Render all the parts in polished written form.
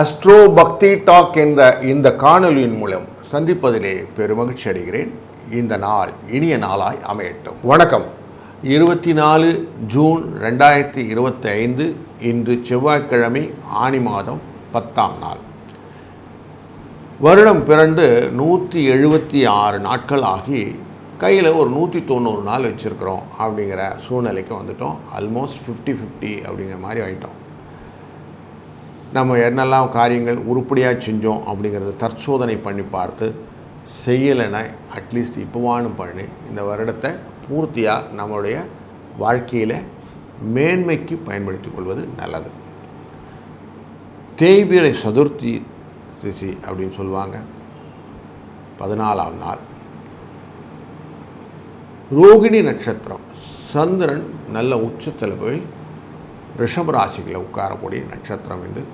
Astro பக்தி talk என்ற இந்த காணொலியின் மூலம் சந்திப்பதிலே பெருமகிழ்ச்சி அடைகிறேன். இந்த நாள் இனிய நாளாய் அமையட்டும். வணக்கம். 24 ஜூன் 2025 இன்று செவ்வாய்க்கிழமை, ஆனி மாதம் 10ஆம் நாள். வருடம் பிறந்து 176 நாட்கள் ஆகி கையில் ஒரு 190 நாள் வச்சுருக்கிறோம் அப்படிங்கிற சூழ்நிலைக்கு வந்துட்டோம். ஆல்மோஸ்ட் 50-50 அப்படிங்கிற மாதிரி ஆகிட்டோம். நம்ம என்னெல்லாம் காரியங்கள் உருப்படியாக செஞ்சோம் அப்படிங்கிறத தற்சோதனை பண்ணி பார்த்து செய்யலைன்னா அட்லீஸ்ட் இப்போவானும் பண்ணி இந்த வருடத்தை பூர்த்தியாக நம்மளுடைய வாழ்க்கையில் மேன்மைக்கு பயன்படுத்தி கொள்வது நல்லது. தேய்பிறை சதுர்த்தி திசி அப்படின்னு சொல்லுவாங்க. 14ஆம் நாள் ரோகிணி நட்சத்திரம். சந்திரன் நல்ல உச்சத்தில் போய் ரிஷபராசிகளை உட்காரக்கூடிய நட்சத்திரம் என்று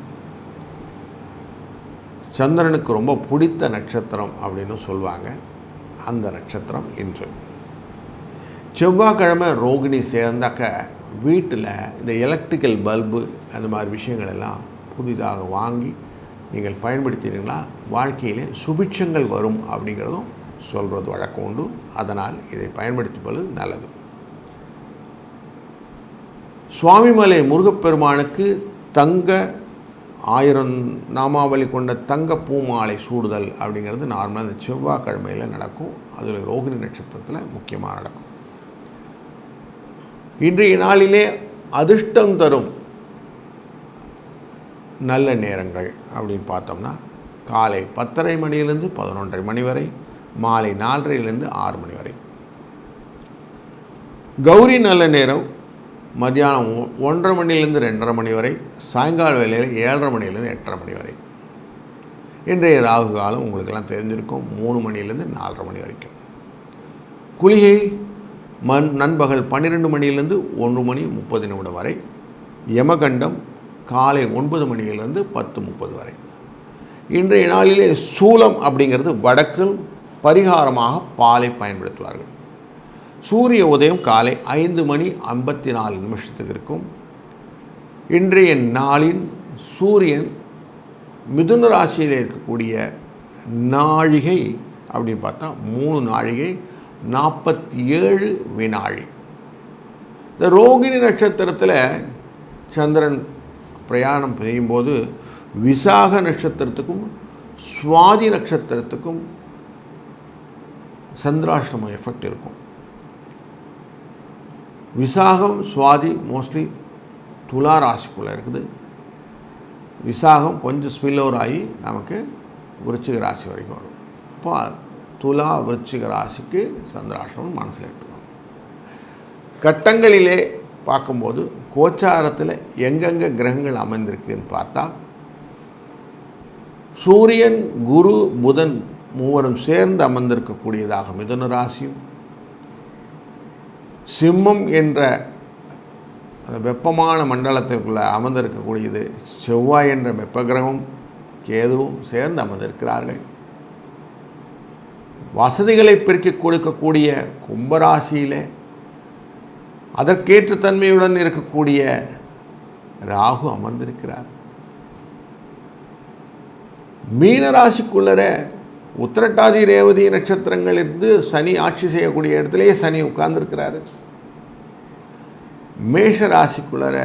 சந்திரனுக்கு ரொம்ப பிடித்த நட்சத்திரம் அப்படின்னு சொல்லுவாங்க. அந்த நட்சத்திரம் இன்று செவ்வாய்க்கிழமை ரோகிணி சேர்ந்தாக்க வீட்டில் இந்த எலக்ட்ரிக்கல் பல்பு அந்த மாதிரி விஷயங்கள் எல்லாம் புதிதாக வாங்கி நீங்கள் பயன்படுத்தினீங்களா வாழ்க்கையில் சுபிட்சங்கள் வரும் அப்படிங்கிறதும் சொல்கிறது வழக்கம் உண்டு. அதனால் இதை பயன்படுத்திப்பது நல்லது. சுவாமிமலை முருகப்பெருமானுக்கு தங்க 1000 நாமாவளி கொண்ட தங்க பூமாலை சூடுதல் அப்படிங்கிறது நார்மலாக இந்த செவ்வாய்க்கிழமையில் நடக்கும். அதில் ரோகிணி நட்சத்திரத்தில் முக்கியமாக நடக்கும். இன்றைய நாளிலே அதிர்ஷ்டம் தரும் நல்ல நேரங்கள் அப்படின்னு பார்த்தோம்னா காலை 10:30 மணியிலிருந்து 11:30 மணி வரை, மாலை 4:30லேருந்து 6 மணி வரை. கௌரி நல்ல நேரம் மத்தியானம் 1:30 மணிலேருந்து 2:30 மணி வரை, சாயங்கால வேளையில் 7:30 மணிலேருந்து 8:30 மணி வரை. இன்றைய ராகு காலம் உங்களுக்கெல்லாம் தெரிஞ்சிருக்கும், 3 மணிலேருந்து 4:30 மணி வரைக்கும். குளிகை நண்பகல் 12 மணியிலேருந்து 1:30 வரை. யமகண்டம் காலை 9 மணியிலிருந்து 10:30 வரை. இன்றைய நாளிலே சூலம் அப்படிங்கிறது வடக்கில் பரிகாரமாக பாலை பயன்படுத்துவார்கள். சூரிய உதயம் காலை 5:54 இருக்கும். இன்றைய நாளின் சூரியன் மிதுன ராசியில் இருக்கக்கூடிய நாழிகை அப்படின்னு பார்த்தா 3 நாழிகை 47 வினாழி. இந்த ரோகிணி நட்சத்திரத்தில் சந்திரன் பிரயாணம் செய்யும்போது விசாக நட்சத்திரத்துக்கும் சுவாதி நட்சத்திரத்துக்கும் சந்திராஷ்டம எஃபெக்ட் இருக்கும். விசாகம் சுவாதி மோஸ்ட்லி துலா ராசிக்குள்ளே இருக்குது. விசாகம் கொஞ்சம் ஸ்பில் ஓவர் ஆகி நமக்கு விருச்சிக ராசி வரைக்கும் வரும். அப்போ துலா விருச்சிக ராசிக்கு சந்திராஷ்டமம் மனசில் எடுத்துக்கணும். கட்டங்களிலே பார்க்கும்போது கோச்சாரத்தில் எங்கெங்கே கிரகங்கள் அமைந்திருக்குன்னு பார்த்தா சூரியன் குரு புதன் மூவரும் சேர்ந்து அமர்ந்திருக்கக்கூடியதாக மிதுன ராசியும், சிம்மம் என்ற அந்த வெப்பமான மண்டலத்திற்குள்ளே அமர்ந்திருக்கக்கூடியது செவ்வாய் என்ற வெப்ப கிரகமும் கேதுவும் சேர்ந்து அமர்ந்திருக்கிறார்கள். வசதிகளை பெருக்கி கொடுக்கக்கூடிய கும்பராசியிலே அதற்கேற்ற தன்மையுடன் இருக்கக்கூடிய ராகு அமர்ந்திருக்கிறார். மீனராசிக்குள்ளர உத்திரட்டாதி ரேவதி நட்சத்திரங்கள் இருந்து சனி ஆட்சி செய்யக்கூடிய இடத்துலையே சனி உட்கார்ந்துருக்கிறாரு. மேஷ ராசிக்குள்ளர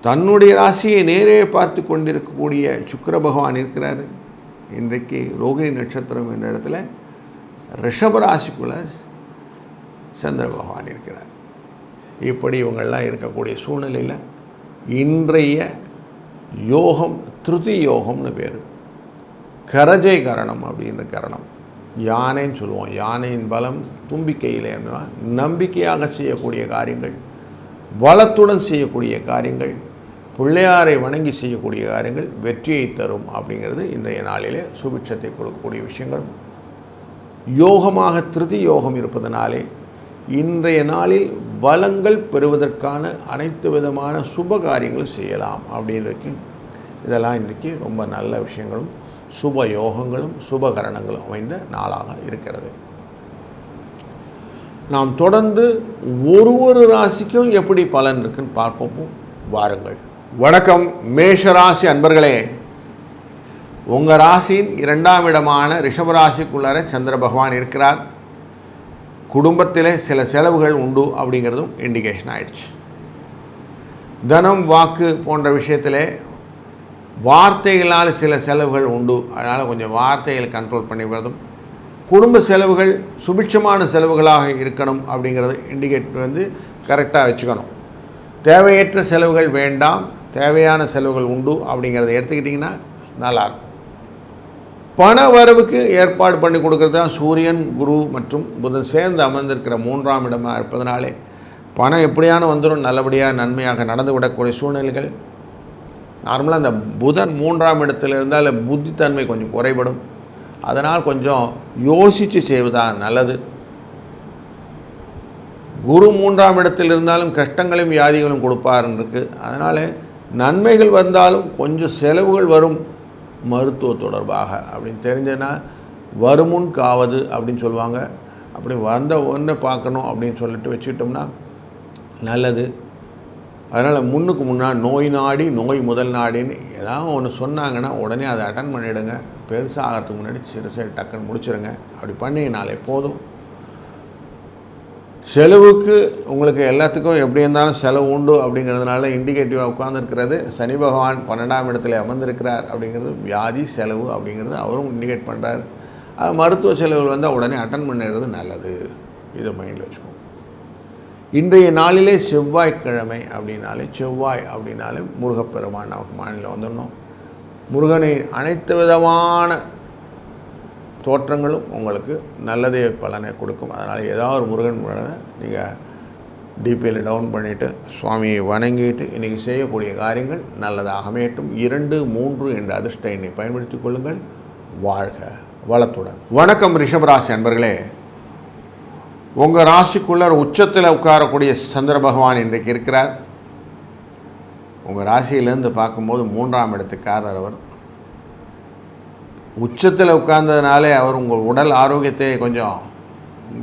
தன்னுடைய ராசியை நேரே பார்த்து கொண்டிருக்கக்கூடிய சுக்கிர பகவான் இருக்கிறார். இன்றைக்கு ரோகிணி நட்சத்திரம் என்ற இடத்துல ரிஷப ராசிக்குள்ள சந்திர பகவான் இருக்கிறார். இப்படி இவங்கள்லாம் இருக்கக்கூடிய சூழ்நிலையில் இன்றைய யோகம் திருதி யோகம்னு பேர். கரஜை கரணம் அப்படின்ற கரணம். யானைன்னு சொல்லுவோம். யானையின் பலம் தும்பிக்கையில் என்றால் நம்பிக்கையாக செய்யக்கூடிய காரியங்கள், பலத்துடன் செய்யக்கூடிய காரியங்கள், பிள்ளையாரை வணங்கி செய்யக்கூடிய காரியங்கள் வெற்றியை தரும் அப்படிங்கிறது இன்றைய நாளிலே சுபிட்சத்தை கொடுக்கக்கூடிய விஷயங்கள். யோகமாக திருதி யோகம் இருப்பதனாலே இன்றைய நாளில் பலங்கள் பெறுவதற்கான அனைத்து விதமான சுப காரியங்களும் செய்யலாம் அப்படின்றது. இதெல்லாம் இன்றைக்கி ரொம்ப நல்ல விஷயங்களும் சுப யோகங்களும் சுபகரணங்களும் அமைந்த நாளாக இருக்கிறது. நாம் தொடர்ந்து ஒரு ராசிக்கும் எப்படி பலன் இருக்குன்னு பார்ப்போம். வாருங்கள். வணக்கம் மேஷராசி அன்பர்களே. உங்கள் ராசியின் 2ஆம் இடமான ரிஷபராசிக்குள்ளார சந்திர பகவான் இருக்கிறார். குடும்பத்தில் சில செலவுகள் உண்டு அப்படிங்கிறதும் இண்டிகேஷன் ஆயிடுச்சு. தனம் வாக்கு போன்ற விஷயத்தில் வார்த்தைகளால் சில செலவுகள் உண்டு. அதனால் கொஞ்சம் வார்த்தைகளை கண்ட்ரோல் பண்ணிவிடுறதும், குடும்ப செலவுகள் சுபிட்சமான செலவுகளாக இருக்கணும் அப்படிங்கிறது இண்டிகேட் கரெக்டாக வச்சுக்கணும். தேவையற்ற செலவுகள் வேண்டாம், தேவையான செலவுகள் உண்டு அப்படிங்கிறத எடுத்துக்கிட்டிங்கன்னா நல்லாயிருக்கும். பண வரவுக்கு ஏற்பாடு பண்ணி கொடுக்குறது தான் சூரியன், குரு மற்றும் புதன் சேர்ந்து அமர்ந்திருக்கிற 3ஆம் இடமாக இருப்பதனாலே பணம் எப்படியான வந்துடும், நல்லபடியாக நன்மையாக நடந்து விடக்கூடிய சூழ்நிலைகள். நார்மலாக அந்த புதன் 3ஆம் இடத்தில் இருந்தால் புத்தித்தன்மை கொஞ்சம் குறைபடும். அதனால் கொஞ்சம் யோசித்து செய்வதாக நல்லது. குரு 3ஆம் இடத்தில் இருந்தாலும் கஷ்டங்களையும் வியாதிகளும் கொடுப்பாருன்னு இருக்குது. அதனால் நன்மைகள் வந்தாலும் கொஞ்சம் செலவுகள் வரும் மருத்துவ தொடர்பாக அப்படின்னு தெரிஞ்சதுன்னா வருமுன் காவது அப்படின்னு சொல்லுவாங்க. அப்படி வந்த ஒன்றை பார்க்கணும் அப்படின்னு சொல்லிட்டு வச்சுக்கிட்டோம்னா நல்லது. அதனால் முன்னுக்கு முன்னாடி நோய் நாடி நோய் முதல் நாடின்னு ஏதாவது ஒன்று சொன்னாங்கன்னா உடனே அதை அட்டன் பண்ணிவிடுங்க. பெருசாக ஆகிறதுக்கு முன்னாடி சிறுசை டக்குன்னு முடிச்சிடுங்க. அப்படி பண்ணினாலே போதும். செலவுக்கு உங்களுக்கு எல்லாத்துக்கும் எப்படி இருந்தாலும் செலவு உண்டு அப்படிங்கிறதுனால இண்டிகேட்டிவாக உட்கார்ந்துருக்கிறது. சனி பகவான் 12ஆம் இடத்துல அமர்ந்திருக்கிறார் அப்படிங்கிறது வியாதி செலவு அப்படிங்கிறது அவரும் இண்டிகேட் பண்ணுறார். அது மருத்துவ செலவுகள் வந்தால் உடனே அட்டன் பண்ணிடுறது நல்லது. இதை மைண்டில் வச்சுக்கோங்க. இன்றைய நாளிலே செவ்வாய்க்கிழமை அப்படின்னாலே முருகப்பெருமான் நமக்கு மாநிலம் வந்துடணும். முருகனை அனைத்து விதமான தோற்றங்களும் உங்களுக்கு நல்லதே பலனை கொடுக்கும். அதனால் ஏதாவது ஒரு முருகன் நீங்கள் டிபியில் டவுன் பண்ணிவிட்டு சுவாமியை வணங்கிட்டு இன்றைக்கி செய்யக்கூடிய காரியங்கள் நல்லதாக அமையட்டும். 2, 3 என்ற அதிர்ஷ்ட எண்ணை பயன்படுத்தி கொள்ளுங்கள். வாழ்க வளத்துடன். வணக்கம் ரிஷபராசி அன்பர்களே. உங்கள் ராசிக்குள்ளே உச்சத்தில் உட்காரக்கூடிய சந்திர பகவான் இன்றைக்கு இருக்கிறார். உங்கள் ராசியிலேருந்து பார்க்கும்போது 3ஆம் இடத்துக்காரர் அவர். உச்சத்தில் உட்கார்ந்ததுனாலே அவர் உங்கள் உடல் ஆரோக்கியத்தை கொஞ்சம்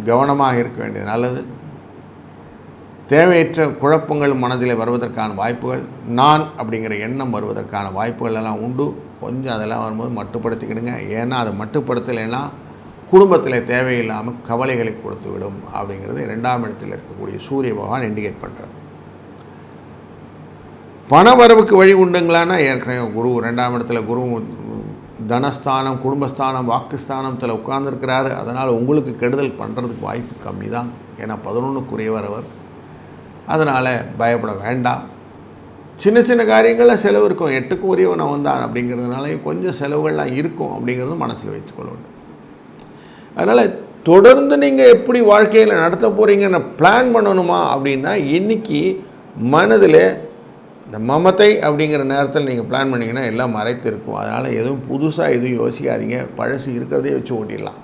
கவனமாக இருக்க வேண்டியது நல்லது. தேவையற்ற குழப்பங்கள் மனதில் வருவதற்கான வாய்ப்புகள், நான் அப்படிங்கிற எண்ணம் வருவதற்கான வாய்ப்புகள் எல்லாம் உண்டு. கொஞ்சம் அதெல்லாம் வரும்போது மட்டுப்படுத்திக்கிடுங்க. ஏன்னா அதை மட்டுப்படுத்தலைன்னா குடும்பத்தில் தேவையில்லாமல் கவலைகளை கொடுத்து விடும் அப்படிங்கிறது 2ஆம் இடத்தில் இருக்கக்கூடிய சூரிய பகவான் இண்டிகேட் பண்ணுறார். பண வரவுக்கு வழி உண்டுங்களான்னா ஏற்கனவே குரு 2ஆம் இடத்துல குரு தனஸ்தானம், குடும்பஸ்தானம், வாக்குஸ்தானத்தில் உட்கார்ந்துருக்கிறாரு. அதனால் உங்களுக்கு கெடுதல் பண்ணுறதுக்கு வாய்ப்பு கம்மி தான். ஏன்னா 11க்குரியவர் அவர். அதனால் பயப்பட வேண்டாம். சின்ன சின்ன காரியங்களில் செலவு இருக்கும். 8க்கு உரியவன் அவன் தான் அப்படிங்கிறதுனால கொஞ்சம் செலவுகள்லாம் இருக்கும் அப்படிங்கிறது மனசில் வைத்துக்கொள்ள வேண்டும். அதனால் தொடர்ந்து நீங்கள் எப்படி வாழ்க்கையில் நடத்த போகிறீங்கன்னு பிளான் பண்ணணுமா அப்படின்னா இன்றைக்கி மனதில் இந்த மமத்தை அப்படிங்கிற நேரத்தில் நீங்கள் பிளான் பண்ணிங்கன்னா எல்லாம் மறைத்து இருக்கும். அதனால் எதுவும் புதுசாக எதுவும் யோசிக்காதீங்க. பழசு இருக்கிறதே வச்சு ஓட்டிடலாம்.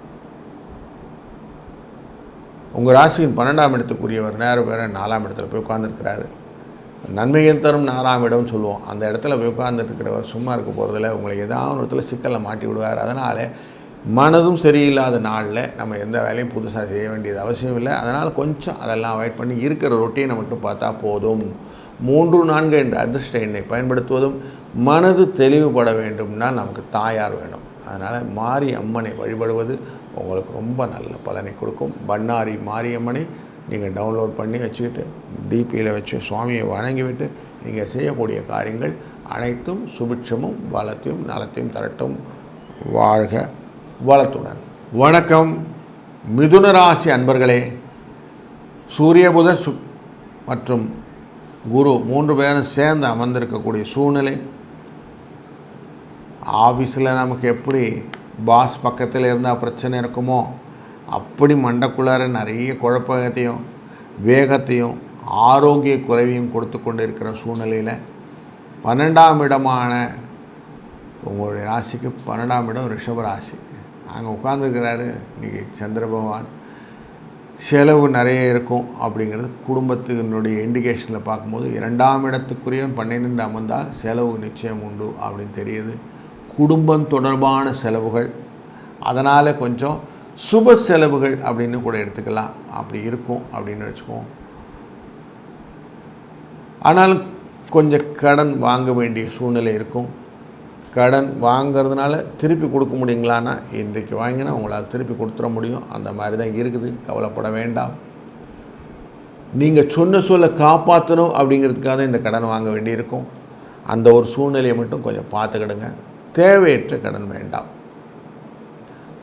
உங்கள் ராசியின் 12ஆம் இடத்துக்குரியவர் நேரம் வேறு 4ஆம் இடத்துல போய் உட்காந்துருக்கிறாரு. நன்மைகள் தரும் 4ஆம் இடம்னு சொல்லுவோம். அந்த இடத்துல போய் உட்காந்துருக்கிறவர் சும்மா இருக்க போகிறதில்ல. உங்களை ஏதாவது ஒரு இடத்துல சிக்கலில் மாட்டி விடுவார். அதனால் மனதும் சரியில்லாத நாளில் நம்ம எந்த வேலையும் புதுசாக செய்ய வேண்டியது அவசியம் இல்லை. அதனால் கொஞ்சம் அதெல்லாம் அவாய்ட் பண்ணி இருக்கிற ரொட்டீனை மட்டும் பார்த்தா போதும். 3, 4 என்ற அதிர்ஷ்ட எண்ணை பயன்படுத்துவதும், மனது தெளிவுபட வேண்டும்னா நமக்கு தாயார் வேணும். அதனால் மாரி அம்மனை வழிபடுவது உங்களுக்கு ரொம்ப நல்ல பலனை கொடுக்கும். பண்ணாரி மாரியம்மனை நீங்கள் டவுன்லோட் பண்ணி வச்சுக்கிட்டு டிபியில் வச்சு சுவாமியை வணங்கிவிட்டு நீங்கள் செய்யக்கூடிய காரியங்கள் அனைத்தும் சுபிட்சமும் பலத்தையும் நலத்தையும் தரட்டும். வாழ்க வளத்துடன். வணக்கம் மிதுன ராசி அன்பர்களே. சூரிய புதன் மற்றும் குரு 3 பேரும் சேர்ந்து அமர்ந்திருக்கக்கூடிய சூழ்நிலை. ஆஃபீஸில் நமக்கு எப்படி பாஸ் பக்கத்தில் இருந்தால் பிரச்சனை இருக்குமோ அப்படி மண்டக்குள்ளார நிறைய குழப்பத்தையும் வேகத்தையும் ஆரோக்கிய குறைவையும் கொடுத்து கொண்டு இருக்கிற சூழ்நிலையில் 12ஆம் இடமான உங்களுடைய ராசிக்கு 12ஆம் இடம் ரிஷபராசி. அங்கே உட்கார்ந்துருக்கிறாரு இன்றைக்கி சந்திர பகவான். செலவு நிறைய இருக்கும் அப்படிங்கிறது குடும்பத்தினுடைய இண்டிகேஷனில் பார்க்கும்போது 2ஆம் இடத்துக்குரியவன் 12 அமர்ந்தால் செலவு நிச்சயம் உண்டு அப்படின்னு தெரியுது. குடும்பம் தொடர்பான செலவுகள், அதனால் கொஞ்சம் சுப செலவுகள் அப்படின்னு கூட எடுத்துக்கலாம். அப்படி இருக்கும் அப்படின்னு வச்சுக்குவோம். ஆனாலும் கொஞ்சம் கடன் வாங்க வேண்டிய சூழ்நிலை இருக்கும். கடன் வாங்கிறதுனால திருப்பி கொடுக்க முடியுங்களான்னா இன்றைக்கு வாங்கினா உங்களால் திருப்பி கொடுத்துட முடியும். அந்த மாதிரி தான் இருக்குது, கவலைப்பட வேண்டாம். நீங்கள் சொன்ன சொல்ல காப்பாற்றணும் அப்படிங்கிறதுக்காக தான் இந்த கடன் வாங்க வேண்டியிருக்கும். அந்த ஒரு சூழ்நிலையை மட்டும் கொஞ்சம் பார்த்துக்கிடுங்க. தேவையற்ற கடன் வேண்டாம்.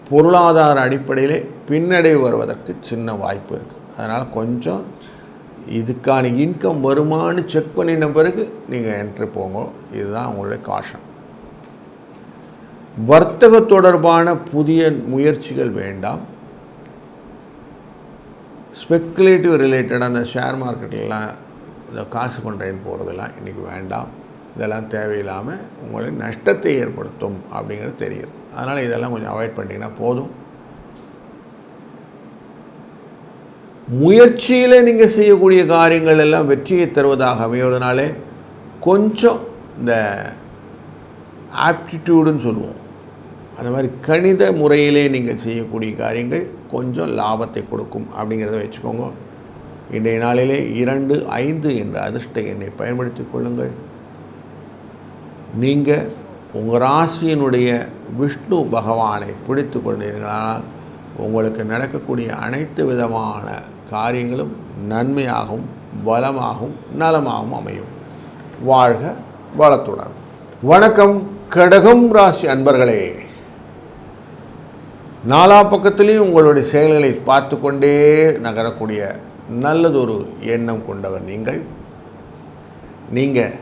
பொருளாதார அடிப்படையிலே பின்னடைவு வருவதற்கு சின்ன வாய்ப்பு இருக்குது. அதனால் கொஞ்சம் இதுக்கான இன்கம் வருமானு செக் பண்ணின பிறகு நீங்கள் என்ட்ரி போங்க. இதுதான் உங்களுடைய காஷன். வர்த்தக தொடர்பான புதிய முயற்சிகள் வேண்டாம். ஸ்பெக்குலேட்டிவ் ரிலேட்டடாக அந்த ஷேர் மார்க்கெட்லாம் இந்த காசு பண்ணுறேன்னு போகிறதெல்லாம் இன்றைக்கி வேண்டாம். இதெல்லாம் தேவையில்லாமல் உங்களை நஷ்டத்தை ஏற்படுத்தும் அப்படிங்கிறது தெரியுது. அதனால் இதெல்லாம் கொஞ்சம் அவாய்ட் பண்ணிங்கன்னா போதும். முயற்சியில் நீங்கள் செய்யக்கூடிய காரியங்கள் எல்லாம் வெற்றியை தருவதாக அமைவதனாலே கொஞ்சம் இந்த ஆப்டிடியூடுன்னு சொல்லுவோம், அந்த மாதிரி கணித முறையிலே நீங்கள் செய்யக்கூடிய காரியங்கள் கொஞ்சம் லாபத்தை கொடுக்கும் அப்படிங்கிறத வச்சுக்கோங்க. இன்றைய நாளிலே 2, 5 என்ற அதிர்ஷ்ட எண்ணை பயன்படுத்தி கொள்ளுங்கள். நீங்கள் உங்கள் ராசியினுடைய விஷ்ணு பகவானை பிடித்து கொண்டீர்களானால் உங்களுக்கு நடக்கக்கூடிய அனைத்து விதமான காரியங்களும் நன்மையாகவும் வளமாகவும் நலமாகவும் அமையும். வாழ்க வளத்துடன். வணக்கம் கடகம் ராசி அன்பர்களே. நாலா பக்கத்திலையும் உங்களுடைய செயல்களை பார்த்து கொண்டே நகரக்கூடிய நல்லதொரு எண்ணம் கொண்டவர் நீங்கள்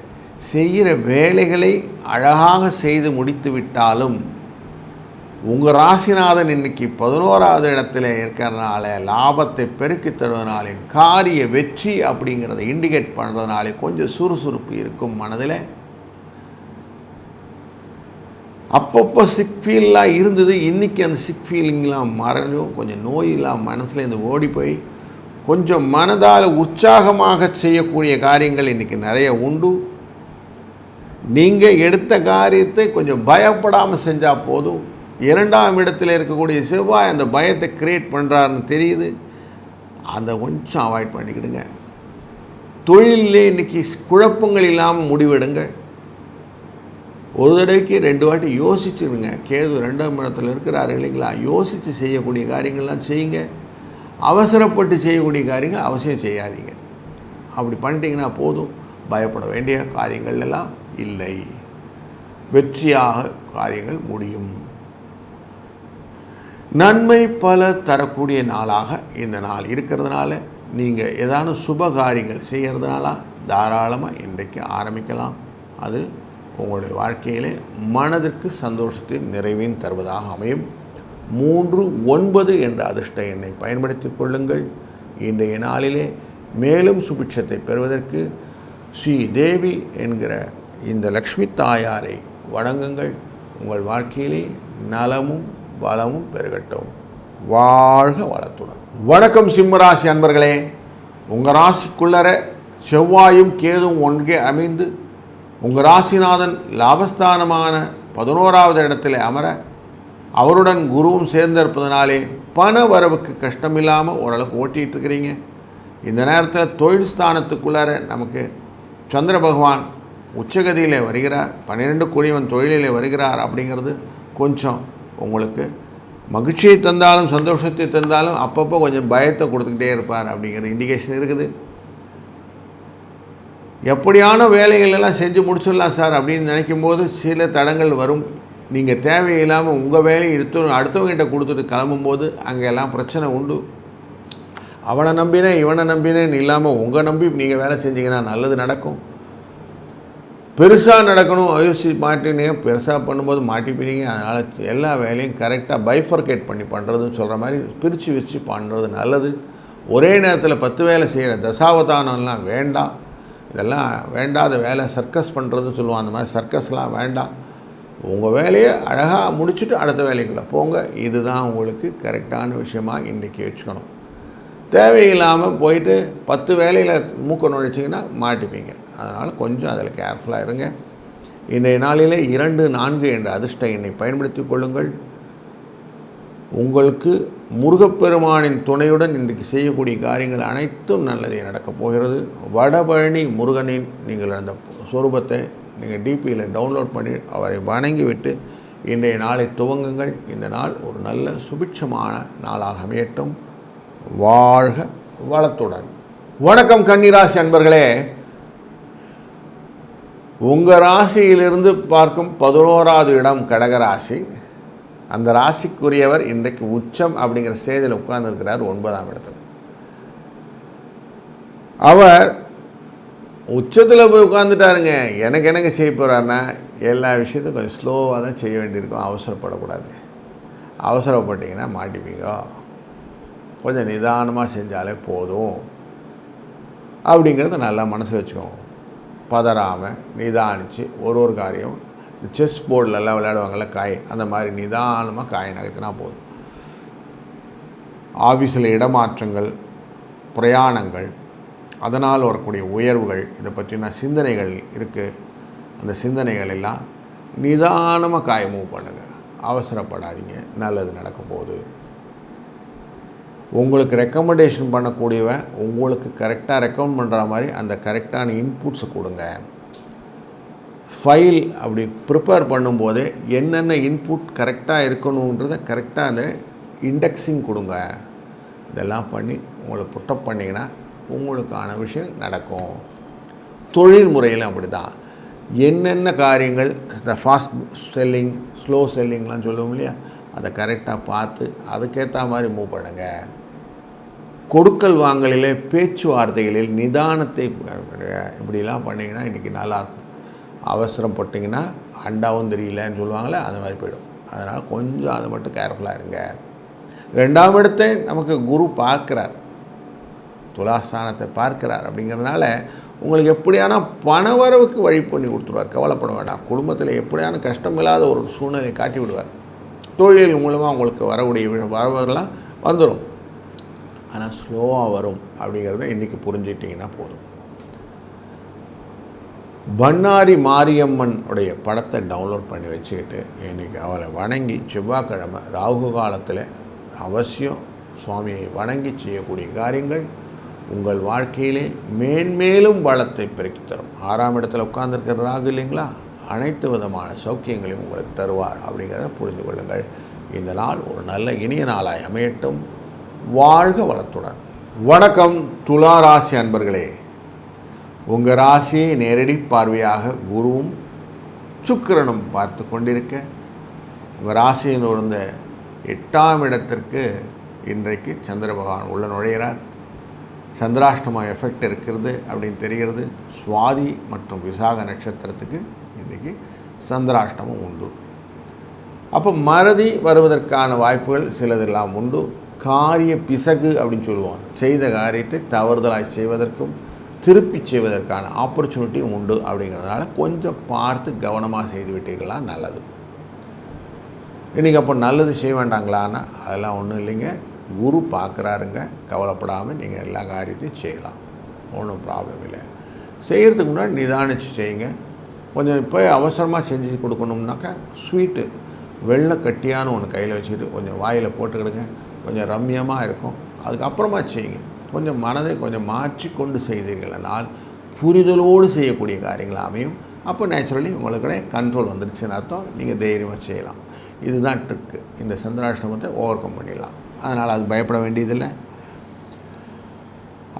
செய்கிற வேலைகளை அழகாக செய்து முடித்து விட்டாலும் உங்கள் ராசிநாதன் இன்றைக்கி 11வது இடத்துல இருக்கிறதுனால லாபத்தை பெருக்கி தருவதனாலே காரிய வெற்றி அப்படிங்கிறத இண்டிகேட் பண்ணுறதுனாலே கொஞ்சம் சுறுசுறுப்பு இருக்கும் மனதில். அப்பப்போ சிக் ஃபீல்லாம் இருந்தது, இன்றைக்கி அந்த சிக் ஃபீலிங்லாம் மறைஞ்சும் கொஞ்சம் நோயெல்லாம் மனசில் இந்த ஓடி போய் கொஞ்சம் மனதால் உற்சாகமாக செய்யக்கூடிய காரியங்கள் இன்றைக்கி நிறைய உண்டு. நீங்கள் எடுத்த காரியத்தை கொஞ்சம் பயப்படாமல் செஞ்சால் போதும். 2ஆம் இடத்தில் இருக்கக்கூடிய செவ்வாய் அந்த பயத்தை கிரியேட் பண்ணுறாருன்னு தெரியுது. அதை கொஞ்சம் அவாய்ட் பண்ணிக்கிடுங்க. தொழிலே இன்றைக்கி குழப்பங்கள் இல்லாமல் முடிவெடுங்க. ஒரு தடவைக்கு 2 வாட்டி யோசிச்சுடுங்க. கேது 2ஆம் இடத்துல இருக்கிறாரு இல்லைங்களா, யோசித்து செய்யக்கூடிய காரியங்கள்லாம் செய்யுங்க. அவசரப்பட்டு செய்யக்கூடிய காரியங்கள் அவசியம் செய்யாதீங்க. அப்படி பண்ணிட்டீங்கன்னா போதும். பயப்பட வேண்டிய காரியங்கள் எல்லாம் இல்லை. வெற்றியாக காரியங்கள் முடியும். நன்மை பல தரக்கூடிய நாளாக இந்த நாள் இருக்கிறதுனால நீங்கள் ஏதானும் சுப காரியங்கள் செய்கிறதுனால தாராளமாக இன்றைக்கு ஆரம்பிக்கலாம். அது உங்களுடைய வாழ்க்கையிலே மனதிற்கு சந்தோஷத்தை நிறைவின் தருவதாக அமையும். 3, 9 என்ற அதிர்ஷ்ட எண்ணை பயன்படுத்தி கொள்ளுங்கள். இன்றைய நாளிலே மேலும் சுபிட்சத்தை பெறுவதற்கு ஸ்ரீ தேவி என்கிற இந்த லக்ஷ்மி தாயாரை வணங்குங்கள். உங்கள் வாழ்க்கையிலே நலமும் வளமும் பெருகட்டும். வாழ்க வளத்துடன். வணக்கம் சிம்மராசி அன்பர்களே. உங்கள் ராசிக்குள்ளர செவ்வாயும் கேதும் ஒன்றே அமைந்து உங்கள் ராசிநாதன் லாபஸ்தானமான 11வது இடத்துல அமர அவருடன் குருவும் சேர்ந்திருப்பதனாலே பண வரவுக்கு கஷ்டமில்லாமல் ஓரளவுக்கு ஓட்டிகிட்டு இருக்கிறீங்க. இந்த நேரத்தில் தொழில் ஸ்தானத்துக்குள்ளார நமக்கு சந்திர பகவான் உச்சகதியில் வருகிறார். 12 கூடியவன் தொழிலிலே வருகிறார். அப்படிங்கிறது கொஞ்சம் உங்களுக்கு மகிழ்ச்சியை தந்தாலும் சந்தோஷத்தை தந்தாலும் அப்பப்போ கொஞ்சம் பயத்தை கொடுத்துக்கிட்டே இருப்பார் அப்படிங்கிற இண்டிகேஷன் இருக்குது. எப்படியான வேலைகள் எல்லாம் செஞ்சு முடிச்சிடலாம் சார் அப்படின்னு நினைக்கும்போது சில தடங்கள் வரும். நீங்கள் தேவையில்லாமல் உங்கள் வேலையை அடுத்தவங்ககிட்ட கொடுத்துட்டு கிளம்பும்போது அங்கே எல்லாம் பிரச்சனை உண்டு. அவனை நம்பினேன் இவனை நம்பினேன்னு இல்லாமல் உங்கள் நம்பி நீங்கள் வேலை செஞ்சீங்கன்னா நல்லது நடக்கும். பெருசாக நடக்கணும் யோசிச்சு மாட்டினீங்க, பெருசாக பண்ணும்போது மாட்டிப்பினீங்க. அதனால் எல்லா வேலையும் கரெக்டாக பைஃபர்கேட் பண்ணி பண்ணுறதுன்னு சொல்கிற மாதிரி பிரித்து வச்சு பண்ணுறது நல்லது. ஒரே நேரத்தில் 10 வேலை செய்கிற தசாவதானம்லாம் வேண்டாம். இதெல்லாம் வேண்டாத வேலை. சர்க்கஸ் பண்ணுறதுன்னு சொல்லுவோம், அந்த மாதிரி சர்க்கஸ்லாம் வேண்டாம். உங்கள் வேலையை அழகாக முடிச்சுட்டு அடுத்த வேலைக்குள்ளே போங்க. இதுதான் உங்களுக்கு கரெக்டான விஷயமாக இன்றைக்கி வச்சுக்கணும். தேவையில்லாமல் போயிட்டு 10 வேலையில் மூக்க நுழைச்சிங்கன்னா மாட்டிப்பீங்க. அதனால் கொஞ்சம் அதில் கேர்ஃபுல்லாக இருங்க. இன்றைய நாளிலே 2, 4 என்ற அதிர்ஷ்ட எண்ணை பயன்படுத்தி கொள்ளுங்கள். உங்களுக்கு முருகப்பெருமானின் துணையுடன் இன்றைக்கு செய்யக்கூடிய காரியங்கள் அனைத்தும் நல்லதே நடக்கப் போகிறது. வடபழனி முருகனின் நீங்கள் அந்த சொரூபத்தை நீங்கள் டிபியில் டவுன்லோட் பண்ணி அவரை வணங்கி விட்டு இன்றைய நாளை துவங்குங்கள். இந்த நாள் ஒரு நல்ல சுபிட்சமான நாளாக அமையட்டும். வாழ்க வளத்துடன். வணக்கம் கன்னிராசி அன்பர்களே. உங்கள் ராசியிலிருந்து பார்க்கும் 11வது இடம் கடகராசி. அந்த ராசிக்குரியவர் இன்றைக்கு உச்சம் அப்படிங்கிற ஸ்டேஜில் உட்கார்ந்துருக்கிறார் 9ஆம் இடத்துல. அவர் உச்சத்தில் போய் உட்காந்துட்டாருங்க. எனக்கு என்னங்க செய்ய போகிறாருன்னா, எல்லா விஷயத்தையும் கொஞ்சம் ஸ்லோவாக தான் செய்ய வேண்டியிருக்கும். அவசரப்படக்கூடாது. அவசரப்பட்டிங்கன்னா மாட்டிப்பீங்க. கொஞ்சம் நிதானமாக செஞ்சாலே போதும் அப்படிங்கிறத நல்லா மனசில் வச்சுக்கோங்க. பதறாமல் நிதானித்து ஒரு காரியம், இந்த செஸ் போர்டிலெல்லாம் விளையாடுவாங்கள்ல காய், அந்த மாதிரி நிதானமாக காயை நகர்த்தினா போதும். ஆஃபீஸில் இடமாற்றங்கள், பிரயாணங்கள், அதனால் வரக்கூடிய உயர்வுகள், இதை பற்றின சிந்தனைகள் இருக்குது. அந்த சிந்தனைகள் எல்லாம் நிதானமாக காயை மூவ் பண்ணுங்கள். அவசரப்படாதீங்க. நல்லது நடக்க போகுது. உங்களுக்கு ரெக்கமெண்டேஷன் பண்ணக்கூடியவன் உங்களுக்கு கரெக்டாக ரெக்கமெண்ட் பண்ணுற மாதிரி அந்த கரெக்டான இன்புட்ஸை கொடுங்க. ஃபைல் அப்படி ப்ரிப்பேர் பண்ணும்போது என்னென்ன இன்புட் கரெக்டாக இருக்கணுன்றதை கரெக்டாக அந்த இண்டெக்ஸிங் கொடுங்க. இதெல்லாம் பண்ணி உங்களை புட்டப் பண்ணிங்கன்னா உங்களுக்கான விஷயம் நடக்கும். தொழில் முறையில் அப்படி தான். என்னென்ன காரியங்கள் இந்த ஃபாஸ்ட் செல்லிங், ஸ்லோ செல்லிங்லாம் சொல்லுவோம் இல்லையா, அதை கரெக்டாக பார்த்து அதுக்கேற்ற மாதிரி மூவ் பண்ணுங்கள். கொடுக்கல் வாங்கலிலே பேச்சுவார்த்தைகளில் நிதானத்தை இப்படிலாம் பண்ணிங்கன்னா இன்றைக்கி நல்லாயிருக்கும். அவசரப்பட்டிங்கன்னா அண்டாவும் தெரியலன்னு சொல்லுவாங்களே, அந்த மாதிரி போயிடும். அதனால் கொஞ்சம் அதை மட்டும் கேர்ஃபுல்லாக இருங்க. 2ஆம் இடத்தை நமக்கு குரு பார்க்குறார், துலாஸ்தானத்தை பார்க்கிறார். அப்படிங்கிறதுனால உங்களுக்கு எப்படியான பணவரவுக்கு வழி பண்ணி கொடுத்துருவார். கவலைப்பட வேண்டாம். குடும்பத்தில் எப்படியான கஷ்டமில்லாத ஒரு சூழ்நிலையை காட்டி விடுவார். தொழில் மூலமாக உங்களுக்கு வரக்கூடிய வரவுகள்லாம் வந்துடும். ஆனால் ஸ்லோவாக வரும் அப்படிங்கிறத இன்றைக்கி புரிஞ்சுக்கிட்டிங்கன்னா போதும். பண்ணாரி மாரியம்மன் உடைய படத்தை டவுன்லோட் பண்ணி வச்சுக்கிட்டு இன்றைக்கி அவளை வணங்கி செவ்வாய்க்கிழமை ராகு காலத்தில் அவசியம் சுவாமியை வணங்கி செய்யக்கூடிய காரியங்கள் உங்கள் வாழ்க்கையிலே மேன்மேலும் பலத்தை பெருக்கி தரும். 6ஆம் இடத்துல உட்கார்ந்துருக்கிற ராகு இல்லைங்களா, அனைத்து விதமான சௌக்கியங்களையும் உங்களுக்கு தருவார் அப்படிங்கிறத புரிந்து கொள்ளுங்கள். இந்த நாள் ஒரு நல்ல இனிய நாளாய் அமையட்டும். வாழ்க வளத்துடன். வணக்கம் துலா ராசி அன்பர்களே. உங்கள் ராசியை நேரடி பார்வையாக குருவும் சுக்கிரனும் பார்த்து கொண்டிருக்க, உங்கள் ராசியில் இருந்த 8ஆம் இடத்திற்கு இன்றைக்கு சந்திர பகவான் உள்ள நுழைகிறார். சந்திராஷ்டம எஃபெக்ட் இருக்கிறது அப்படின்னு தெரிகிறது. சுவாதி மற்றும் விசாக நட்சத்திரத்துக்கு இன்றைக்கி சந்திராஷ்டமம் உண்டு. அப்போ மறதி வருவதற்கான வாய்ப்புகள் சிலதெல்லாம் உண்டு. காரிய பிசகு அப்படின்னு சொல்லுவோம். செய்த காரியத்தை தவறுதலாய் செய்வதற்கும் திருப்பி செய்வதற்கான ஆப்பர்ச்சுனிட்டியும் உண்டு. அப்படிங்கிறதுனால கொஞ்சம் பார்த்து கவனமாக செய்து விட்டீர்களா நல்லது. இன்றைக்கி அப்போ நல்லது செய்ய வேண்டாங்களான்னா அதெல்லாம் ஒன்றும் இல்லைங்க. குரு பார்க்குறாருங்க. கவலைப்படாமல் நீங்கள் எல்லா காரியத்தையும் செய்யலாம். ஒன்றும் ப்ராப்ளம் இல்லை. செய்கிறதுக்கு முன்னாடி நிதானித்து செய்யுங்க. கொஞ்சம் இப்போ அவசரமாக செஞ்சு கொடுக்கணும்னாக்கா ஸ்வீட்டு வெள்ளை கட்டியான ஒன்று கையில் வச்சுக்கிட்டு கொஞ்சம் வாயில் போட்டுக்கிடுங்க. கொஞ்சம் ரம்யமாக இருக்கும். அதுக்கப்புறமா செய்யுங்க. கொஞ்சம் மனதை கொஞ்சம் மாற்றி கொண்டு செய்தீர்கள்னால் புரிதலோடு செய்யக்கூடிய காரியங்கள் அமையும். அப்போ நேச்சுரலி உங்களுக்கு கண்ட்ரோல் வந்துடுச்சுன்னு அர்த்தம். நீங்கள் தைரியமாக செய்யலாம். இதுதான் ட்ரிக்கு. இந்த சந்திராஷ்டமத்தை ஓவர் கம் பண்ணிடலாம். அதனால் அது பயப்பட வேண்டியதில்லை.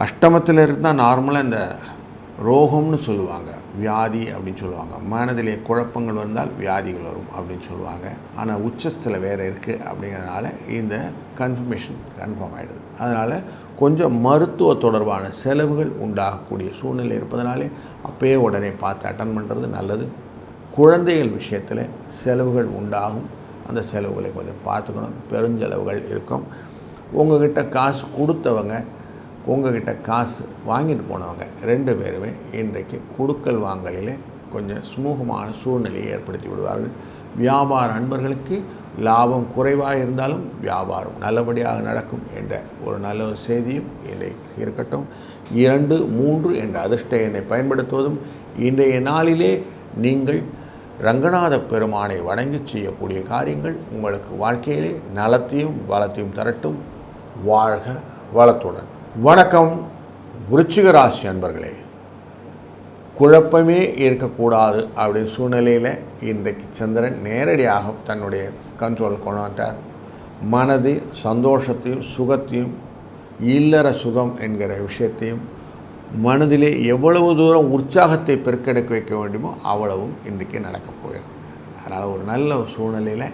அஷ்டமத்தில் இருந்தால் நார்மலாக இந்த ரோகம்னு சொல்லுவாங்க, வியாதி அப்படின்னு சொல்லுவாங்க. மனதிலே குழப்பங்கள் வந்தால் வியாதிகள் வரும் அப்படின்னு சொல்லுவாங்க. ஆனால் உச்சத்தில் வேறு இருக்குது அப்படிங்கிறதுனால இந்த கன்ஃபர்மேஷன் கன்ஃபார்ம் ஆகிடுது. அதனால் கொஞ்சம் மருத்துவ தொடர்பான செலவுகள் உண்டாகக்கூடிய சூழ்நிலை இருப்பதனாலே அப்போயே உடனே பார்த்து அட்டன் பண்ணுறது நல்லது. குழந்தைகள் விஷயத்தில் செலவுகள் உண்டாகும். அந்த செலவுகளை கொஞ்சம் பார்த்துக்கணும். பெருஞ்செலவுகள் இருக்கும். உங்கள்கிட்ட காசு கொடுத்தவங்க, உங்கள்கிட்ட காசு வாங்கிட்டு போனவங்க 2 பேருமே இன்றைக்கு கொடுக்கல் வாங்கலில் கொஞ்சம் சுமூகமான சூழ்நிலையை ஏற்படுத்தி விடுவார்கள். வியாபார அன்பர்களுக்கு லாபம் குறைவாக இருந்தாலும் வியாபாரம் நல்லபடியாக நடக்கும் என்ற ஒரு நல்ல செய்தியும் இன்றைக்கு இருக்கட்டும். 2, 3 என்ற அதிர்ஷ்ட எண்ணை பயன்படுத்துவதும் இன்றைய நாளிலே நீங்கள் ரங்கநாத பெருமானை வணங்கி செய்யக்கூடிய காரியங்கள் உங்களுக்கு வாழ்க்கையிலே நலத்தையும் பலத்தையும் தரட்டும். வாழ்க வளத்துடன். வணக்கம் விருச்சிக ராசி அன்பர்களே. குழப்பமே இருக்கக்கூடாது அப்படின்னு சூழ்நிலையில் இன்றைக்கு சந்திரன் நேரடியாக தன்னுடைய கண்ட்ரோல் கொண்டு வந்துட்டார். மனது சந்தோஷத்தையும் சுகத்தையும் இல்லற சுகம் என்கிற விஷயத்தையும் மனதிலே எவ்வளவு தூரம் உற்சாகத்தை பெருக்கெடுக்க வைக்க வேண்டுமோ அவ்வளவும் இன்றைக்கு நடக்கப் போகிறது. அதனால் ஒரு நல்ல சூழ்நிலையில்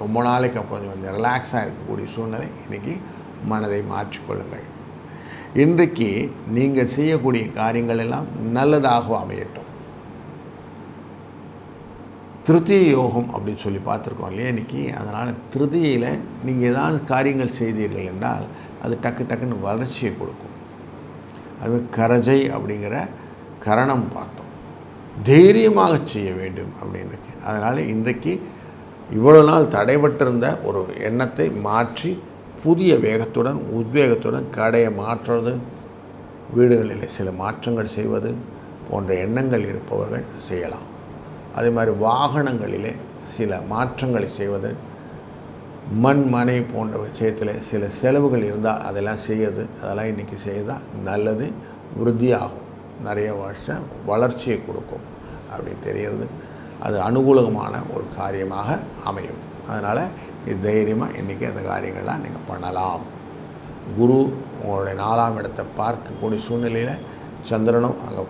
ரொம்ப நாளைக்கு கொஞ்சம் ரிலாக்ஸாக இருக்கக்கூடிய சூழ்நிலை இன்றைக்கி மனதை மாற்றிக்கொள்ளுங்கள். இன்றைக்கு நீங்கள் செய்யக்கூடிய காரியங்கள் எல்லாம் நல்லதாக அமையட்டும். திருதிய யோகம் அப்படின்னு சொல்லி பார்த்துருக்கோம் இல்லையா இன்றைக்கி. அதனால் திருதியில் நீங்கள் ஏதாவது காரியங்கள் செய்தீர்கள் என்றால் அது டக்குன்னு வளர்ச்சியை கொடுக்கும். அது கரஜை அப்படிங்கிற கரணம் பார்த்தோம். தைரியமாக செய்ய வேண்டும் அப்படின்னு இருக்கு. அதனால் இன்றைக்கு இவ்வளோ நாள் தடைபட்டிருந்த ஒரு எண்ணத்தை மாற்றி புதிய வேகத்துடன் உத்வேகத்துடன் கடையை மாற்றுறது, வீடுகளில் சில மாற்றங்கள் செய்வது போன்ற எண்ணங்கள் இருப்பவர்கள் செய்யலாம். அதே மாதிரி வாகனங்களிலே சில மாற்றங்களை செய்வது, மண் மனை போன்ற விஷயத்தில் சில செலவுகள் இருந்தால் அதெல்லாம் செய்யுது. அதெல்லாம் இன்றைக்கி செய்தால் நல்லது, விருத்தியாகும், நிறைய வருஷம் வளர்ச்சியை கொடுக்கும் அப்படின்னு தெரிகிறது. அது அனுகூலமான ஒரு காரியமாக அமையும். அதனால் இது தைரியமாக இன்றைக்கி அந்த காரியங்கள்லாம் நீங்கள் பண்ணலாம். குரு உங்களுடைய 4ஆம் இடத்தை பார்க்கக்கூடிய சூழ்நிலையில் சந்திரனும் அங்கே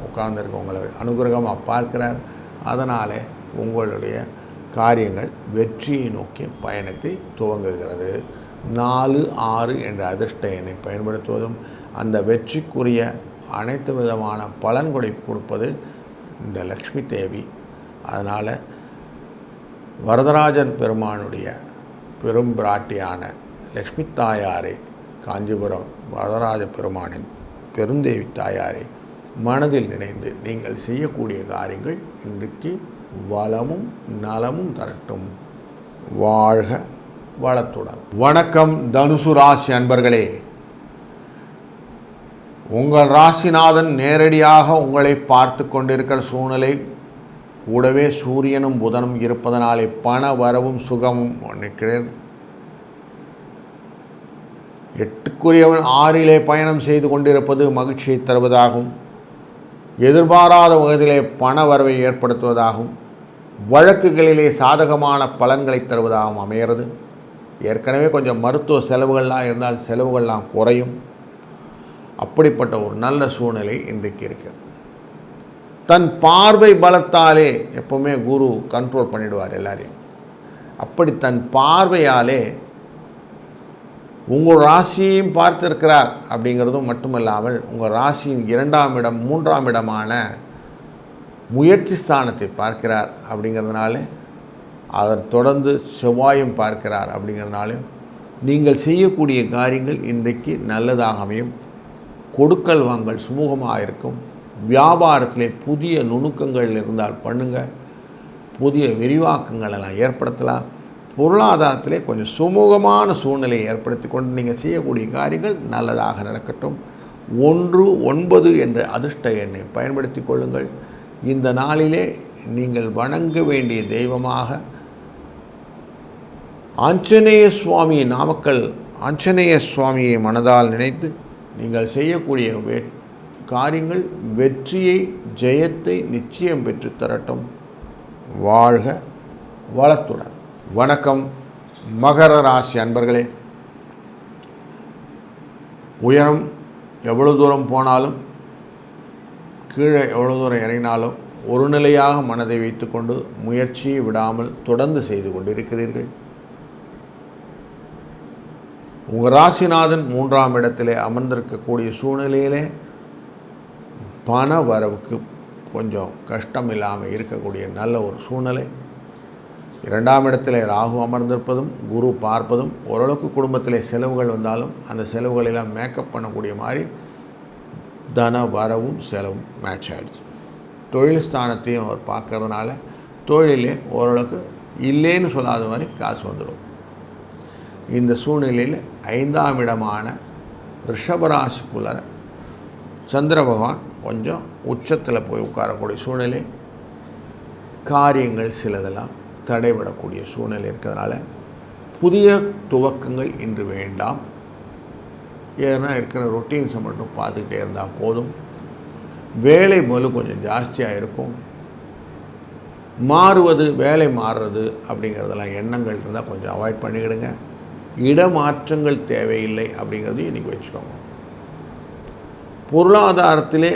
உட்கார்ந்துருக்க உங்களை அனுகிரகமாக பார்க்கிறார். அதனால் உங்களுடைய காரியங்கள் வெற்றியை நோக்கி பயணத்தை துவங்குகிறது. 4, 6 என்ற அதிர்ஷ்ட எண்ணை பயன்படுத்துவதும் அந்த வெற்றிக்குரிய அனைத்து விதமான பலன்களை கொடுப்பது இந்த லக்ஷ்மி தேவி. அதனால் வரதராஜன் பெருமானுடைய பெரும் பிராட்டியான லக்ஷ்மி தாயாரை, காஞ்சிபுரம் வரதராஜ பெருமானின் பெருந்தேவி தாயாரை மனதில் நினைந்து நீங்கள் செய்யக்கூடிய காரியங்கள் இன்றைக்கு வளமும் நலமும் தரட்டும். வாழ்க வளத்துடன். வணக்கம் தனுசு ராசி அன்பர்களே. உங்கள் ராசிநாதன் நேரடியாக உங்களை பார்த்து கொண்டிருக்கிற சூழ்நிலை, கூடவே சூரியனும் புதனும் இருப்பதனாலே பண வரவும் சுகமும் நிற்கிறது. 8க்குரியவன் 6லே பயணம் செய்து கொண்டிருப்பது மகிழ்ச்சியை தருவதாகும். எதிர்பாராத வகையிலே பண வரவை ஏற்படுத்துவதாகும். வழக்குகளிலே சாதகமான பலன்களை தருவதாகவும் அமைகிறது. ஏற்கனவே கொஞ்சம் மருத்துவ செலவுகள்லாம் இருந்தால் செலவுகள்லாம் குறையும். அப்படிப்பட்ட ஒரு நல்ல சூழ்நிலை இன்றைக்கு இருக்குது. தன் பார்வை பலத்தாலே எப்போவுமே குரு கண்ட்ரோல் பண்ணிடுவார் எல்லாரையும். அப்படி தன் பார்வையாலே உங்கள் ராசியையும் பார்த்திருக்கிறார். அப்படிங்கிறதும் மட்டுமல்லாமல் உங்கள் ராசியின் 2ஆம் இடம் 3ஆம் இடமான முயற்சி ஸ்தானத்தை பார்க்கிறார். அப்படிங்கிறதுனால அதை தொடர்ந்து செவ்வாயும் பார்க்கிறார். அப்படிங்கிறதுனாலும் நீங்கள் செய்யக்கூடிய காரியங்கள் இன்றைக்கு நல்லதாக அமையும். கொடுக்கல் வாங்கல் சுமூகமாக இருக்கும். வியாபாரத்திலே புதிய நுணுக்கங்கள் இருந்தால் பண்ணுங்கள். புதிய விரிவாக்கங்கள் எல்லாம் ஏற்படுத்தலாம். பொருளாதாரத்திலே கொஞ்சம் சுமூகமான சூழ்நிலையை ஏற்படுத்தி கொண்டு நீங்கள் செய்யக்கூடிய காரியங்கள் நல்லதாக நடக்கட்டும். 1, 9 என்ற அதிர்ஷ்ட எண்ணை பயன்படுத்தி கொள்ளுங்கள். இந்த நாளிலே நீங்கள் வணங்க வேண்டிய தெய்வமாக ஆஞ்சநேய சுவாமி, நாமக்கல் ஆஞ்சநேய சுவாமியை மனதால் நினைத்து நீங்கள் செய்யக்கூடிய காரியங்கள் வெற்றியை, ஜெயத்தை நிச்சயம் பெற்று தரட்டும். வாழ்க வளத்துடன். வணக்கம் மகர ராசி அன்பர்களே. உயரம் எவ்வளோ தூரம் போனாலும் கீழே எவ்வளோ தூரம் இறங்கினாலும் ஒரு நிலையாக மனதை வைத்துக்கொண்டு முயற்சியை விடாமல் தொடர்ந்து செய்து கொண்டிருக்கிறீர்கள். உங்கள் ராசிநாதன் 3ஆம் இடத்திலே அமர்ந்திருக்கக்கூடிய சூழ்நிலையிலே பண வரவுக்கு கொஞ்சம் கஷ்டம் இல்லாமல் இருக்கக்கூடிய நல்ல ஒரு சூழ்நிலை. 2ஆம் இடத்திலே ராகு அமர்ந்திருப்பதும் குரு பார்ப்பதும் ஓரளவுக்கு குடும்பத்திலே செலவுகள் வந்தாலும் அந்த செலவுகளெல்லாம் மேக்கப் பண்ணக்கூடிய மாதிரி தன வரவும் செலவும் மேட்ச் ஆகிடுச்சு. தொழில் ஸ்தானத்தையும் அவர் பார்க்கறதுனால தொழிலே ஓரளவுக்கு இல்லைன்னு சொல்லாத மாதிரி காசு வந்துடும். இந்த சூழ்நிலையில் 5ஆம் இடமான ரிஷபராசிக்குள்ள சந்திர பகவான் கொஞ்சம் உச்சத்தில் போய் உட்காரக்கூடிய சூழ்நிலை. காரியங்கள் சிலதெல்லாம் தடைபடக்கூடிய சூழ்நிலை இருக்கிறதுனால புதிய துவக்கங்கள் இன்று வேண்டாம். ஏன்னா இருக்கிற ரொட்டீன்ஸை மட்டும் பார்த்துக்கிட்டே இருந்தால் போதும். வேலை பளு கொஞ்சம் ஜாஸ்தியாக இருக்கும். வேலை மாறுறது அப்படிங்கிறதெல்லாம் எண்ணங்கள் இருந்தால் கொஞ்சம் அவாய்ட் பண்ணிக்கிடுங்க. இடமாற்றங்கள் தேவையில்லை அப்படிங்கிறதையும் இன்றைக்கி வச்சுக்கோங்க. பொருளாதாரத்திலே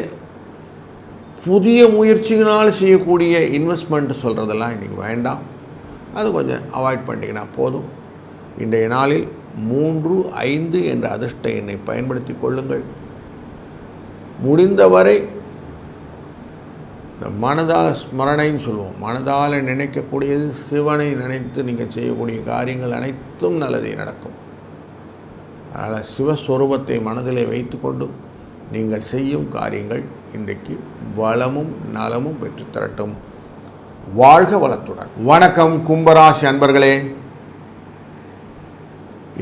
புதிய முயற்சிகளால் செய்யக்கூடிய இன்வெஸ்ட்மெண்ட் சொல்கிறதெல்லாம் இன்றைக்கி வேண்டாம். அது கொஞ்சம் அவாய்ட் பண்ணிங்கன்னா போதும். இன்றைய நாளில் 3, 5 என்ற அதிர்ஷ்ட எண்ணை பயன்படுத்தி கொள்ளுங்கள். முடிந்தவரை இந்த மனதால் ஸ்மரணைன்னு சொல்லுவோம், மனதால் நினைக்கக்கூடியது, சிவனை நினைத்து நீங்கள் செய்யக்கூடிய காரியங்கள் அனைத்தும் நல்லதே நடக்கும். அதனால் சிவஸ்வரூபத்தை மனதிலே வைத்து கொண்டு நீங்கள் செய்யும் காரியங்கள் இன்றைக்கு வளமும் நலமும் பெற்றுத்தரட்டும். வாழ்க வளத்துடன். வணக்கம் கும்பராசி அன்பர்களே.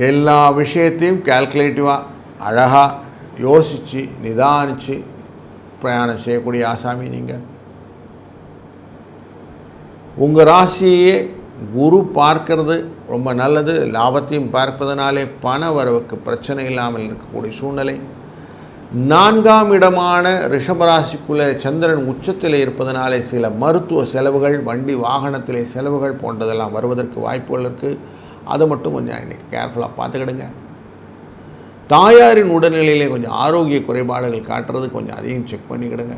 எல்லா விஷயத்தையும் கால்குலேட்டிவாக அழகாக யோசித்து நிதானித்து பிரயாணம் செய்யக்கூடிய ஆசாமி நீங்கள். உங்கள் ராசியே குரு பார்க்கறது ரொம்ப நல்லது. லாபத்தையும் பார்ப்பதனாலே பண வரவுக்கு பிரச்சனை இல்லாமல் இருக்கக்கூடிய சூழ்நிலை. 4ஆம் இடமான ரிஷபராசிக்குள்ளே சந்திரன் உச்சத்தில் இருப்பதனாலே சில மருத்துவ செலவுகள், வண்டி வாகனத்திலே செலவுகள் போன்றதெல்லாம் வருவதற்கு வாய்ப்புகள் இருக்குது. அதை மட்டும் கொஞ்சம் இன்றைக்கி கேர்ஃபுல்லாக பார்த்துக்கிடுங்க. தாயாரின் உடல்நிலையிலே கொஞ்சம் ஆரோக்கிய குறைபாடுகள் காட்டுறது, கொஞ்சம் அதையும் செக் பண்ணிக்கிடுங்க.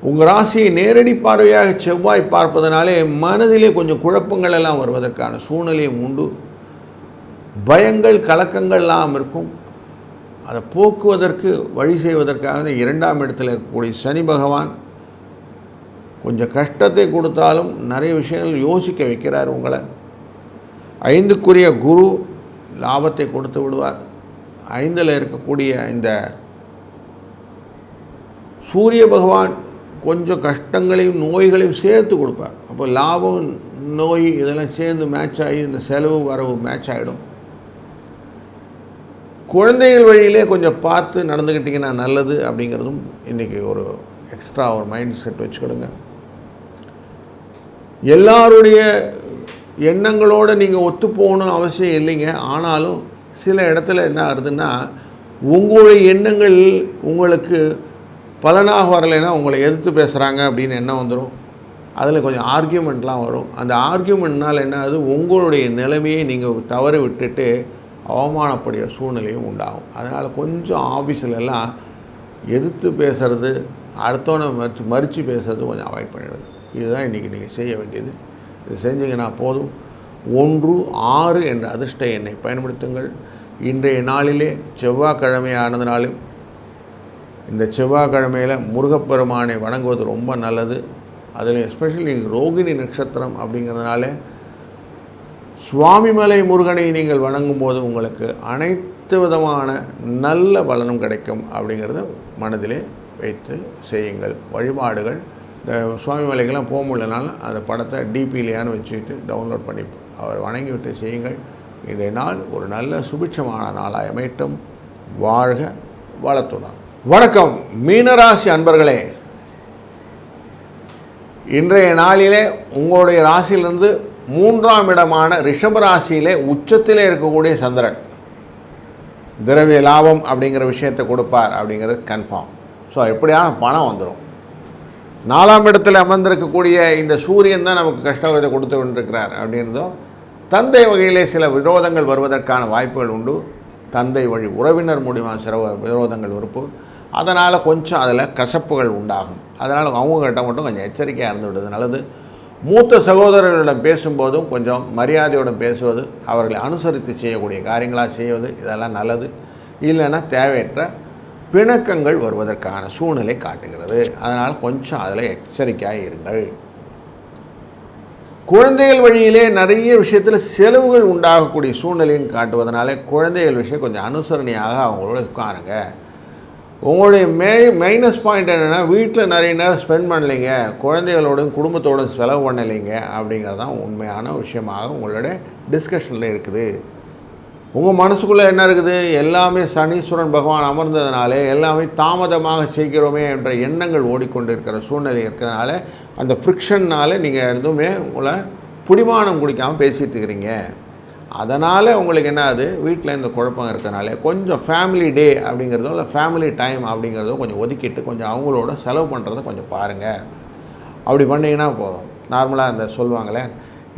உங்கள் ராசியை நேரடி பார்வையாக செவ்வாய் பார்ப்பதனாலே மனதிலே கொஞ்சம் குழப்பங்கள் எல்லாம் வருவதற்கான சூழ்நிலையும் உண்டு. பயங்கள் கலக்கங்கள்லாம் இருக்கும். அதை போக்குவதற்கு வழி செய்வதற்காக 2ஆம் இடத்தில் இருக்கக்கூடிய சனி பகவான் கொஞ்சம் கஷ்டத்தை கொடுத்தாலும் நிறைய விஷயங்கள் யோசிக்க வைக்கிறார் உங்களை. 5க்குரிய குரு லாபத்தை கொடுத்து விடுவார். 5இல் இருக்கக்கூடிய இந்த சூரிய பகவான் கொஞ்சம் கஷ்டங்களையும் நோய்களையும் சேர்த்து கொடுப்பார். அப்போ லாபம் நோய் இதெல்லாம் சேர்ந்து மேட்ச் ஆகி இந்த செலவு வரவு மேட்ச் ஆகிடும். குழந்தைகள் வழியிலே கொஞ்சம் பார்த்து நடந்துக்கிட்டிங்கன்னா நல்லது அப்படிங்கிறதும் இன்றைக்கி ஒரு எக்ஸ்ட்ரா ஒரு மைண்ட் செட் வச்சுக்கிடுங்க. எல்லாருடைய எண்ணங்களோடு நீங்கள் ஒத்து போகணும்னு அவசியம் இல்லைங்க. ஆனாலும் சில இடத்துல என்ன ஆகுதுன்னா, உங்களுடைய எண்ணங்கள் உங்களுக்கு பலனாக வரலைன்னா உங்களை எதிர்த்து பேசுகிறாங்க அப்படின்னு எண்ணம் வந்துடும். அதில் கொஞ்சம் ஆர்கியூமெண்ட்லாம் வரும். அந்த ஆர்கியூமெண்ட்னால் என்ன ஆகுது, உங்களுடைய நிலைமையை நீங்கள் தவற விட்டுட்டு அவமானப்படிய சூழ்நிலையும் உண்டாகும். அதனால் கொஞ்சம் ஆஃபீஸிலெல்லாம் எதிர்த்து பேசுகிறது, அடுத்தவனை மறித்து பேசுறது கொஞ்சம் அவாய்ட் பண்ணிடுது. இதுதான் இன்றைக்கி நீங்கள் செய்ய வேண்டியது. இது செஞ்சிங்கன்னா போதும். 1, 6 என்ற அதிர்ஷ்ட எண்ணை பயன்படுத்துங்கள். இன்றைய நாளிலே செவ்வாய்க்கிழமையானதுனாலும் இந்த செவ்வாய்க்கிழமையில் முருகப்பெருமானை வணங்குவது ரொம்ப நல்லது. அதில் எஸ்பெஷலி ரோகிணி நட்சத்திரம் அப்படிங்கிறதுனால சுவாமிமலை முருகனை நீங்கள் வணங்கும்போது உங்களுக்கு அனைத்து விதமான நல்ல பலனும் கிடைக்கும் அப்படிங்கிறத மனதிலே வைத்து செய்யுங்கள். வழிபாடுகள் இந்த சுவாமிமலைக்கெல்லாம் போக முடியலனாலும் அந்த படத்தை டிபியிலேயான்னு வச்சுக்கிட்டு டவுன்லோட் பண்ணி அவர் வணங்கி விட்டு செய்யுங்கள். இன்றைய நாள் ஒரு நல்ல சுபிட்சமான நாளாக அமையட்டும். வாழ்க வளத்துடன். வணக்கம் மீனராசி அன்பர்களே. இன்றைய நாளிலே உங்களுடைய ராசியிலிருந்து 3ஆம் இடமான ரிஷபராசியிலே உச்சத்திலே இருக்கக்கூடிய சந்திரன் திரவிய லாபம் அப்படிங்கிற விஷயத்தை கொடுப்பார் அப்படிங்கிறது கன்ஃபார்ம். ஸோ எப்படியான பணம் வந்துடும். 4ஆம் இடத்தில் அமர்ந்திருக்கக்கூடிய இந்த சூரியன் தான் நமக்கு கஷ்டத்தை கொடுத்து கொண்டிருக்கிறார் அப்படின்றதும், தந்தை வகையிலே சில விரோதங்கள் வருவதற்கான வாய்ப்புகள் உண்டு. தந்தை வழி உறவினர் மூலியமாக சில விரோதங்கள் இருப்பு. அதனால் கொஞ்சம் அதில் கசப்புகள் உண்டாகும். அதனால் அவங்ககிட்ட மட்டும் கொஞ்சம் எச்சரிக்கையாக இருந்து விடுறது நல்லது. மூத்த சகோதரர்களிடம் பேசும்போதும் கொஞ்சம் மரியாதையுடன் பேசுவது, அவர்களை அனுசரித்து செய்யக்கூடிய காரியங்களாக செய்வது, இதெல்லாம் நல்லது. இல்லைன்னா தேவையற்ற பிணக்கங்கள் வருவதற்கான சூழ்நிலை காட்டுகிறது. அதனால் கொஞ்சம் அதில் எச்சரிக்கையாக இருங்கள். குழந்தைகள் வழியிலே நிறைய விஷயத்தில் செலவுகள் உண்டாகக்கூடிய சூழ்நிலையும் காட்டுவதனால குழந்தைகள் விஷயம் கொஞ்சம் அனுசரணையாக அவங்களோட உட்காருங்க. உங்களுடைய மைனஸ் பாயிண்ட் என்னென்னா, வீட்டில் நிறைய நேரம் ஸ்பெண்ட் பண்ணலைங்க, குழந்தைகளோடும் குடும்பத்தோடும் செலவு பண்ணலைங்க அப்படிங்கிறது தான் உண்மையான விஷயமாக உங்களுடைய டிஸ்கஷனில் இருக்குது. உங்கள் மனசுக்குள்ளே என்ன இருக்குது, எல்லாமே சனீஸ்வரன் பகவான் அமர்ந்ததுனாலே எல்லாமே தாமதமாக செய்கிறோமே என்ற எண்ணங்கள் ஓடிக்கொண்டு இருக்கிற சூழ்நிலை இருக்கிறதுனால அந்த ஃப்ரிக்ஷன்னால் நீங்கள் எதுவுமே உங்களை பிடிமானம் குடிக்காமல் பேசிகிட்டு இருக்கிறீங்க. அதனால் உங்களுக்கு என்ன ஆகுது, வீட்டில் இந்த குழப்பம் இருக்கனாலே கொஞ்சம் ஃபேமிலி டே அப்படிங்கிறதோ இல்லை ஃபேமிலி டைம் அப்படிங்கிறதோ கொஞ்சம் ஒதுக்கிட்டு கொஞ்சம் அவங்களோட செலவு பண்ணுறத கொஞ்சம் பாருங்கள். அப்படி பண்ணிங்கன்னா போதும். நார்மலாக இந்த சொல்லுவாங்களே,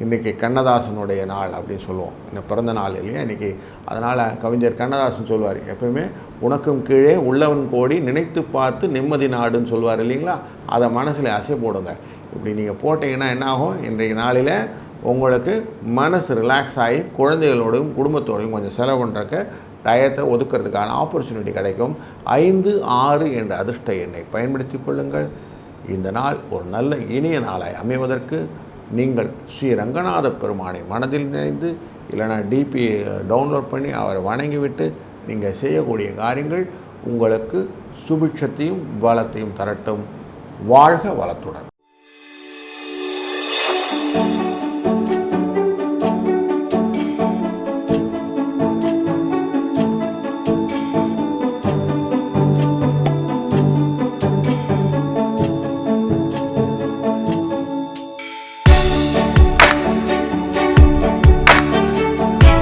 இன்றைக்கி கண்ணதாசனுடைய நாள் அப்படின்னு சொல்லுவோம், இந்த பிறந்த நாள் இல்லையா இன்றைக்கி. அதனால் கவிஞர் கண்ணதாசன் சொல்லுவார், எப்பவுமே உனக்கும் கீழே உள்ளவன் கோடி நினைத்து பார்த்து நிம்மதி நாடுன்னு சொல்லுவார் இல்லைங்களா. அதை மனசில் அசை போடுங்க. இப்படி நீங்கள் போட்டிங்கன்னா என்னாகும், இன்றைய நாளில் உங்களுக்கு மனசு ரிலாக்ஸ் ஆகி குழந்தைகளோடையும் குடும்பத்தோடையும் கொஞ்சம் செலவு பண்ணுறக்கு டயத்தை ஒதுக்கிறதுக்கான ஆப்பர்ச்சுனிட்டி கிடைக்கும். 5, 6 என்ற அதிர்ஷ்ட எண்ணை பயன்படுத்தி கொள்ளுங்கள். இந்த நாள் ஒரு நல்ல இனிய நாளாய் அமைவதற்கு நீங்கள் ஸ்ரீ ரங்கநாத பெருமானை மனதில் நினைந்து இல்லைனா டிபி டவுன்லோட் பண்ணி அவரை வணங்கிவிட்டு நீங்கள் செய்யக்கூடிய காரியங்கள் உங்களுக்கு சுபிட்சத்தையும் வளத்தையும் தரட்டும். வாழ்க வளத்துடன்.